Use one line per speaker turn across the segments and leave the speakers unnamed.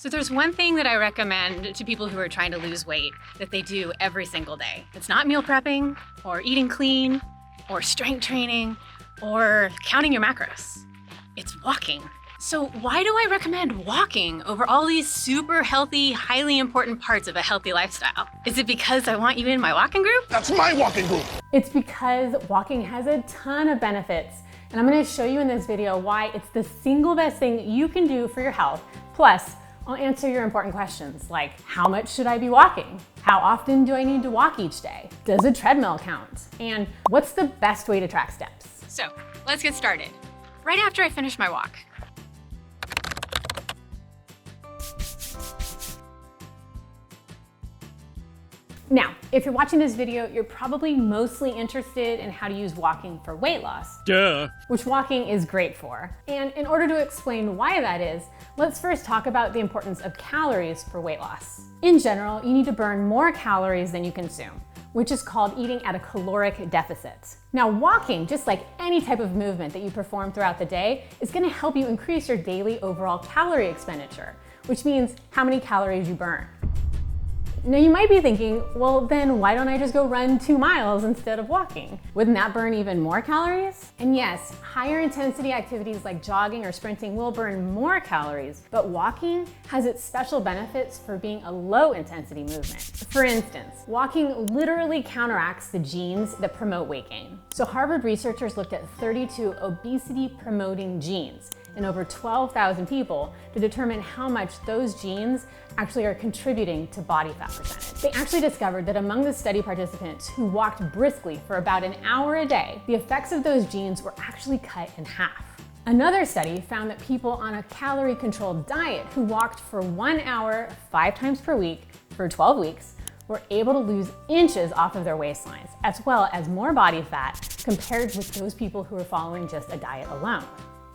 So there's one thing that I recommend to people who are trying to lose weight that they do every single day. It's not meal prepping or eating clean or strength training or counting your macros. It's walking. So why do I recommend walking over all these super healthy, highly important parts of a healthy lifestyle? Is it because I want you in my walking group?
That's my walking group.
It's because walking has a ton of benefits. And I'm gonna show you in this video why it's the single best thing you can do for your health. Plus, I'll answer your important questions like, how much should I be walking? How often do I need to walk each day? Does a treadmill count? And what's the best way to track steps?
So let's get started. Right after I finish my walk.
Now, if you're watching this video, you're probably mostly interested in how to use walking for weight loss.
Duh.
Which walking is great for. And in order to explain why that is, let's first talk about the importance of calories for weight loss. In general, you need to burn more calories than you consume, which is called eating at a caloric deficit. Now, walking, just like any type of movement that you perform throughout the day, is gonna help you increase your daily overall calorie expenditure, which means how many calories you burn. Now you might be thinking, well then why don't I just go run 2 miles instead of walking? Wouldn't that burn even more calories? And yes, higher intensity activities like jogging or sprinting will burn more calories, but walking has its special benefits for being a low intensity movement. For instance, walking literally counteracts the genes that promote weight gain. So Harvard researchers looked at 32 obesity promoting genes in over 12,000 people to determine how much those genes actually are contributing to body fat percentage. They actually discovered that among the study participants who walked briskly for about an hour a day, the effects of those genes were actually cut in half. Another study found that people on a calorie-controlled diet who walked for 1 hour 5 times per week for 12 weeks were able to lose inches off of their waistlines, as well as more body fat compared with those people who were following just a diet alone.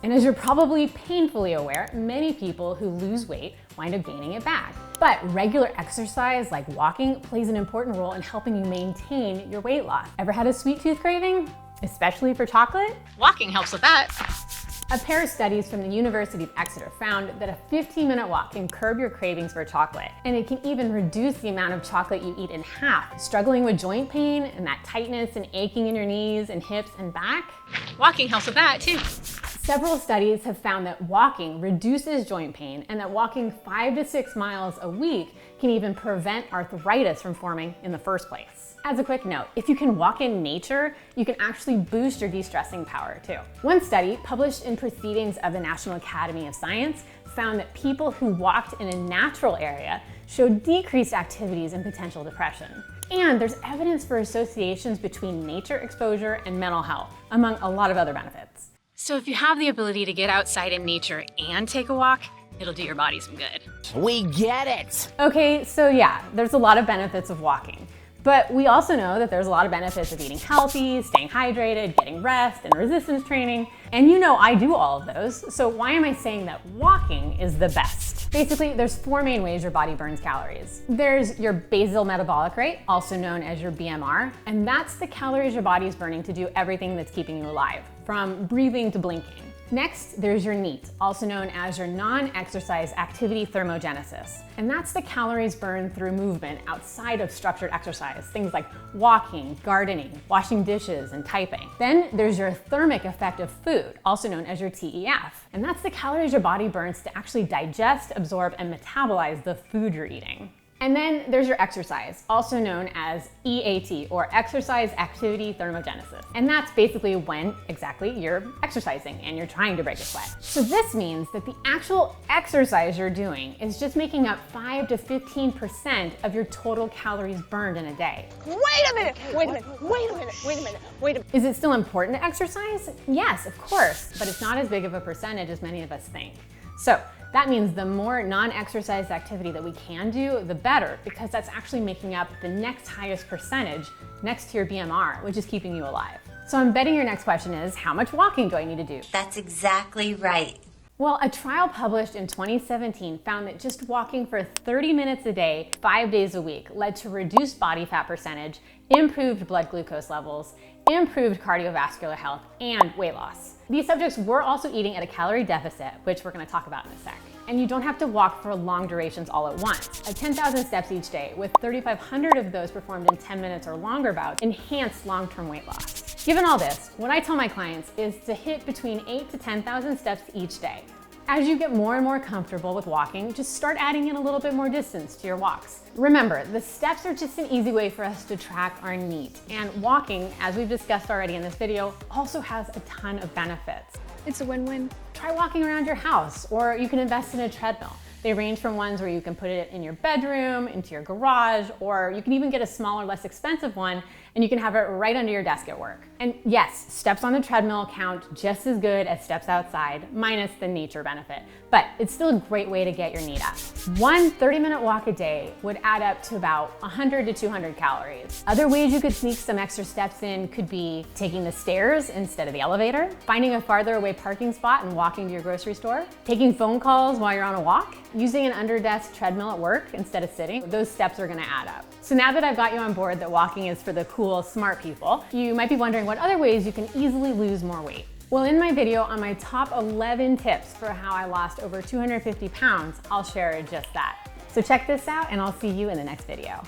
And as you're probably painfully aware, many people who lose weight wind up gaining it back. But regular exercise like walking plays an important role in helping you maintain your weight loss. Ever had a sweet tooth craving? Especially for chocolate?
Walking helps with that.
A pair of studies from the University of Exeter found that a 15-minute walk can curb your cravings for chocolate, and it can even reduce the amount of chocolate you eat in half. Struggling with joint pain and that tightness and aching in your knees and hips and back?
Walking helps with that too.
Several studies have found that walking reduces joint pain and that walking 5 to 6 miles a week can even prevent arthritis from forming in the first place. As a quick note, if you can walk in nature, you can actually boost your de-stressing power too. One study published in Proceedings of the National Academy of Science found that people who walked in a natural area showed decreased activities in potential depression. And there's evidence for associations between nature exposure and mental health, among a lot of other benefits.
So if you have the ability to get outside in nature and take a walk, it'll do your body some good.
We get it.
Okay, so yeah, there's a lot of benefits of walking. But we also know that there's a lot of benefits of eating healthy, staying hydrated, getting rest, and resistance training. And you know I do all of those, so why am I saying that walking is the best? Basically, there's 4 main ways your body burns calories. There's your basal metabolic rate, also known as your BMR, and that's the calories your body is burning to do everything that's keeping you alive, from breathing to blinking. Next, there's your NEAT, also known as your non-exercise activity thermogenesis. And that's the calories burned through movement outside of structured exercise, things like walking, gardening, washing dishes, and typing. Then there's your thermic effect of food, also known as your TEF. And that's the calories your body burns to actually digest, absorb, and metabolize the food you're eating. And then there's your exercise, also known as EAT, or exercise activity thermogenesis. And that's basically when exactly you're exercising and you're trying to break a sweat. So this means that the actual exercise you're doing is just making up 5 to 15% of your total calories burned in a day.
Wait a minute, wait a minute, wait a minute, wait a minute, wait a minute.
Is it still important to exercise? Yes, of course, but it's not as big of a percentage as many of us think. So that means the more non-exercise activity that we can do, the better, because that's actually making up the next highest percentage next to your BMR, which is keeping you alive. So I'm betting your next question is, how much walking do I need to do?
That's exactly right.
Well, a trial published in 2017 found that just walking for 30 minutes a day, 5 days a week, led to reduced body fat percentage, improved blood glucose levels, improved cardiovascular health, and weight loss. These subjects were also eating at a calorie deficit, which we're going to talk about in a sec. and you don't have to walk for long durations all at once. At 10,000 steps each day, with 3,500 of those performed in 10 minutes or longer bouts, enhance long-term weight loss. Given all this, what I tell my clients is to hit between 8 to 10,000 steps each day. As you get more and more comfortable with walking, just start adding in a little bit more distance to your walks. Remember, the steps are just an easy way for us to track our NEAT, and walking, as we've discussed already in this video, also has a ton of benefits.
It's a win-win.
Try walking around your house, or you can invest in a treadmill. They range from ones where you can put it in your bedroom, into your garage, or you can even get a smaller, less expensive one, and you can have it right under your desk at work. And yes, steps on the treadmill count just as good as steps outside, minus the nature benefit, but it's still a great way to get your NEAT up. One 30-minute walk a day would add up to about 100 to 200 calories. Other ways you could sneak some extra steps in could be taking the stairs instead of the elevator, finding a farther away parking spot and walking to your grocery store, taking phone calls while you're on a walk, using an under-desk treadmill at work instead of sitting. Those steps are gonna add up. So now that I've got you on board that walking is for the cool, smart people, you might be wondering what other ways you can easily lose more weight. Well, in my video on my top 11 tips for how I lost over 250 pounds, I'll share just that. So check this out and I'll see you in the next video.